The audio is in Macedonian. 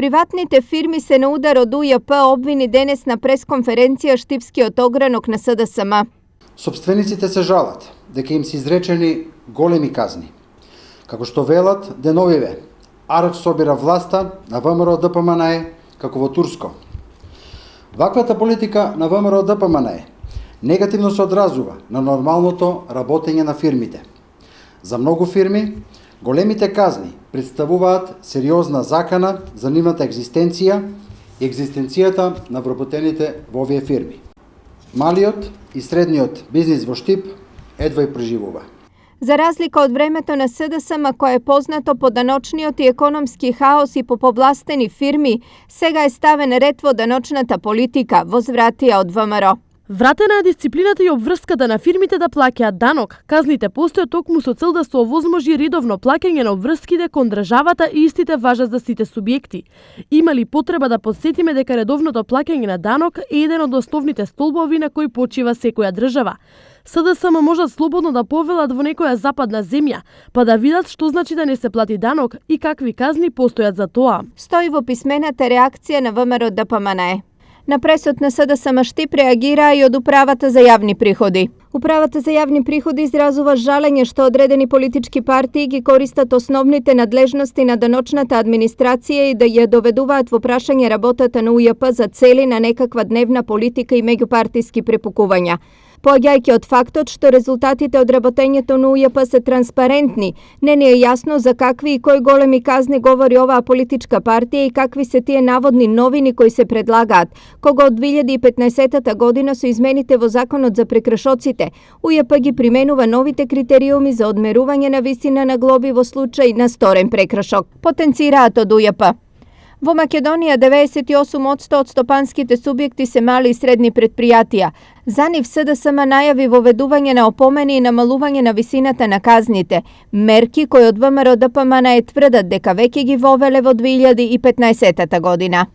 Приватните фирми се на удар од УЈП обвини денес на пресконференција Штипскиот огранок на СДСМ. Собствениците се жалат дека им се изречени големи казни. Како што велат деновиве, Арач собира власта на ВМРО ДПМНЕ како во Турско. Ваквата политика на ВМРО ДПМНЕ негативно се одразува на нормалното работење на фирмите. За многу фирми, големите казни представуваат сериозна закана за нивната екзистенција и екзистенцијата на вработените во овие фирми. Малиот и средниот бизнис во Штип едва и преживува. За разлика од времето на СДСМ, кое е познато по даночниот и економски хаос и по повластени фирми, сега е ставен ред во даночната политика, возвратија од ВМРО. Вратена е дисциплината и обврската на фирмите да плаќаат данок. Казните постојат токму со цел да се овозможи редовно плаќање на обврските кон државата и истите важат за сите субјекти. Има ли потреба да подсетиме дека редовното плаќање на данок е еден од основните столбови на кои почива секоја држава? СДСМ можат слободно да повелат во некоја западна земја, па да видат што значи да не се плати данок и какви казни постојат за тоа. Стои во писмената реакција на ВМРО ДПМНЕ. На пресот на СДСМ Штип реагира и од Управата за јавни приходи. Управата за јавни приходи изразува жалење што одредени политички партии ги користат основните надлежности на даночната администрација и да ја доведуваат во прашање работата на УЈП за цели на некаква дневна политика и меѓупартиски препукувања. Поаѓајќи од фактот што резултатите од работењето на УЈП се транспарентни, не ни е јасно за какви и кои големи казни говори оваа политичка партија и какви се тие наводни новини кои се предлагаат, кога од 2015 година со измените во Законот за прекршоците, УЈП ги применува новите критериуми за одмерување на висина на глоби во случај на сторен прекршок, потенцираат од УЈП. Во Македонија 98% од стопанските субјекти се мали и средни предпријатија. За нив СДСМ најави воведување на опомени и намалување на висината на казните, мерки кои од ВМРО ДПМНЕ тврдат дека веќе ги вовеле во 2015 година.